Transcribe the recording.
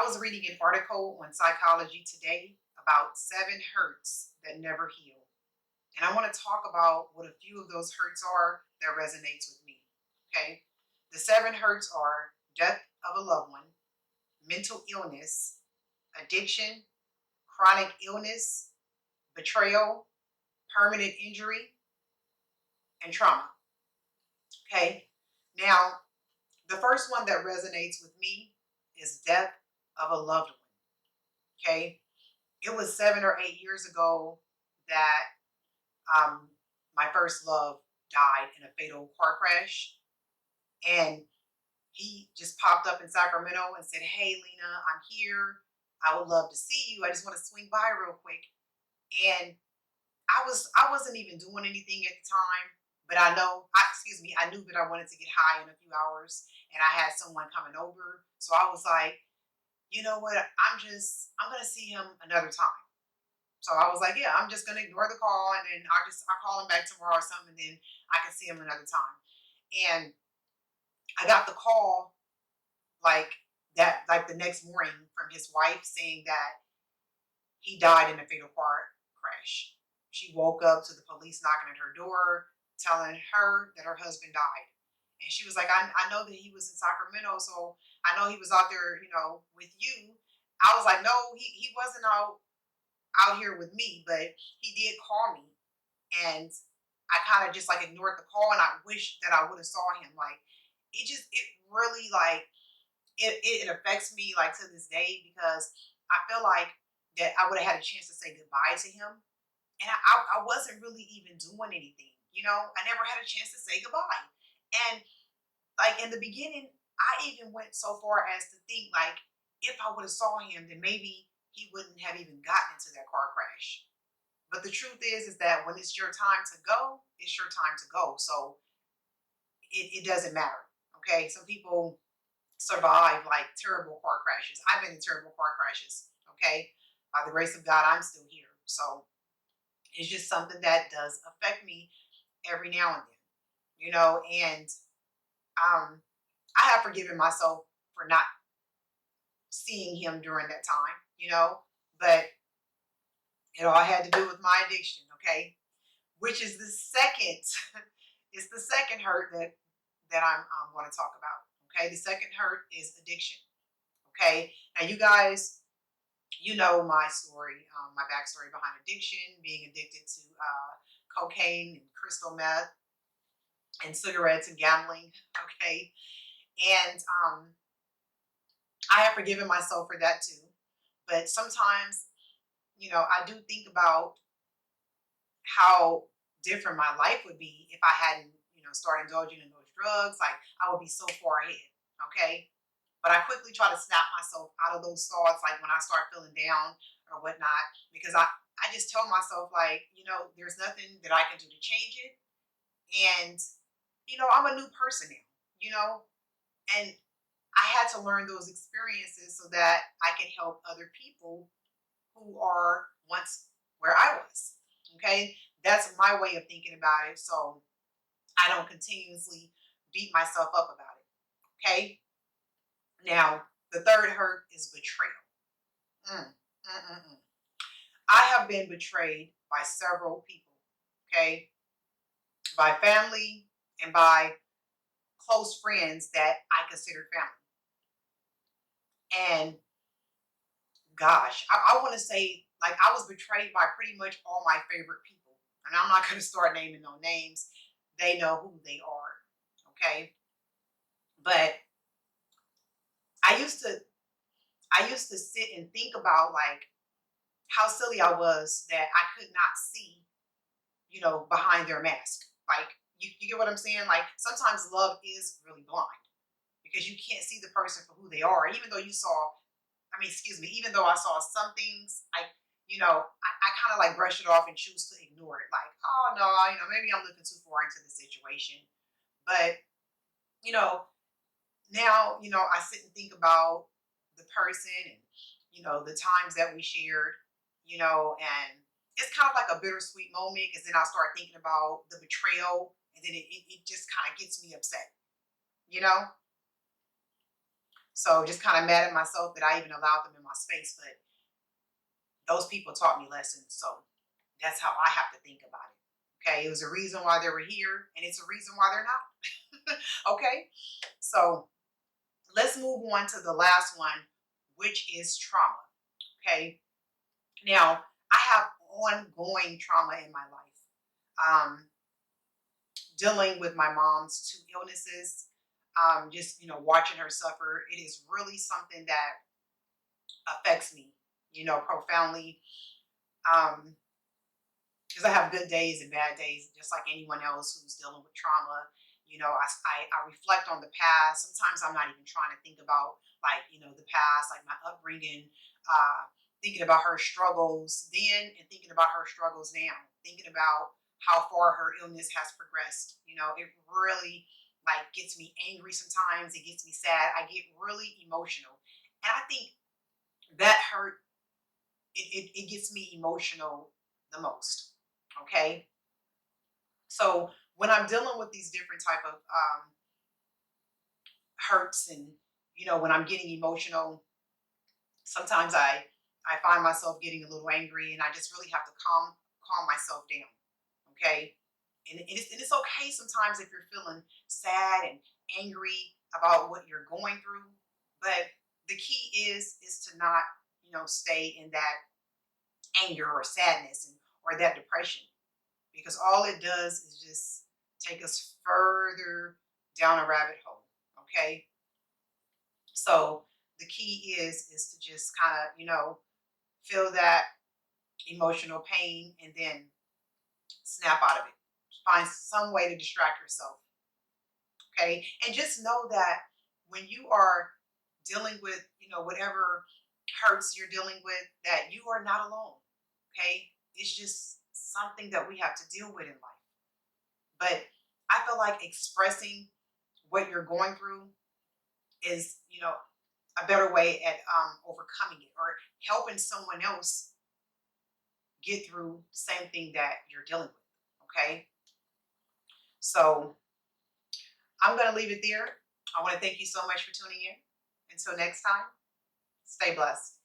was reading an article on Psychology Today about 7 hurts that never heal. And I want to talk about what a few of those hurts are that resonates with me. Okay. The 7 hurts are death of a loved one, mental illness, addiction, chronic illness, betrayal, permanent injury, and trauma. Okay. Now, the first one that resonates with me is death of a loved one. Okay. It was 7 or 8 years ago that um, my first love died in a fatal car crash. And he just popped up in Sacramento and said, "Hey, Lena, I'm here. I would love to see you. I just want to swing by real quick." And I wasn't even doing anything at the time, but I knew that I wanted to get high in a few hours, and I had someone coming over. So I was like, you know what? I'm gonna see him another time. So I was like, yeah, I'm just gonna ignore the call, and then I'll call him back tomorrow or something, and then I can see him another time. And I got the call like like the next morning from his wife saying that he died in a fatal car crash. She woke up to the police knocking at her door, telling her that her husband died. And she was like, I know that he was in Sacramento, so I know he was out there, with you. I was like, no, he wasn't out here with me, but he did call me, and I kind of just like ignored the call, and I wish that I would have saw him. Like it really like it affects me like to this day because I feel like that I would have had a chance to say goodbye to him, and I wasn't really even doing anything. I never had a chance to say goodbye, and like in the beginning, I even went so far as to think like if I would have saw him, then maybe he wouldn't have even gotten into that car crash. But the truth is that when it's your time to go, it's your time to go. So it doesn't matter. Okay. Some people survive like terrible car crashes. I've been in terrible car crashes. Okay. By the grace of God, I'm still here. So it's just something that does affect me every now and then, and um, I have forgiven myself for not seeing him during that time, but it all had to do with my addiction. Okay. Which is the second it's the second hurt that I'm want to talk about. Okay, the second hurt is addiction. Okay, now you guys, you know my story, my backstory behind addiction, being addicted to cocaine and crystal meth and cigarettes and gambling. Okay, and I have forgiven myself for that too. But sometimes, I do think about how different my life would be if I hadn't, started indulging in those drugs. Like I would be so far ahead. Okay. But I quickly try to snap myself out of those thoughts, like when I start feeling down or whatnot, because I just tell myself, like, there's nothing that I can do to change it. And, I'm a new person now, you know, and I had to learn those experiences so that I can help other people who are once where I was. Okay. That's my way of thinking about it. So I don't continuously beat myself up about it. Okay. Now, the third hurt is betrayal. Mm, mm, mm, mm. I have been betrayed by several people. Okay. By family and by close friends that I considered family. And gosh, I want to say like I was betrayed by pretty much all my favorite people. And I'm not going to start naming no names. They know who they are. Okay. But I used to I used to sit and think about like how silly I was that I could not see, behind their mask. Like you get what I'm saying? Like sometimes love is really blind because you can't see the person for who they are. Even though excuse me, even though I saw some things, I kind of like brush it off and choose to ignore it. Like, oh no, maybe I'm looking too far into the situation. But, you know, now, I sit and think about the person and, the times that we shared, and it's kind of like a bittersweet moment because then I start thinking about the betrayal and then it just kind of gets me upset, you know? So just kind of mad at myself that I even allowed them in my space. But those people taught me lessons. So that's how I have to think about it. Okay. It was a reason why they were here, and it's a reason why they're not. Okay. So let's move on to the last one, which is trauma. Okay. Now, I have ongoing trauma in my life. Dealing with my mom's two illnesses, just watching her suffer, it is really something that affects me, profoundly. Um, because I have good days and bad days, just like anyone else who's dealing with trauma. I reflect on the past. Sometimes I'm not even trying to think about like the past, like my upbringing, thinking about her struggles then and thinking about her struggles now, thinking about how far her illness has progressed. It really like gets me angry sometimes. It gets me sad. I get really emotional, and I think that hurt. It gets me emotional the most. Okay. So when I'm dealing with these different type of hurts, and when I'm getting emotional, sometimes I find myself getting a little angry, and I just really have to calm myself down. Okay. And it's okay sometimes if you're feeling sad and angry about what you're going through, but the key is to not stay in that anger or sadness or that depression, because all it does is just take us further down a rabbit hole. Okay. So the key is to just kind of feel that emotional pain and then snap out of it, find some way to distract yourself. Okay. And just know that when you are dealing with whatever hurts you're dealing with, that you are not alone. Okay. It's just something that we have to deal with in life. But I feel like expressing what you're going through is, a better way at overcoming it or helping someone else get through the same thing that you're dealing with. Okay. So I'm going to leave it there. I want to thank you so much for tuning in. Until next time, stay blessed.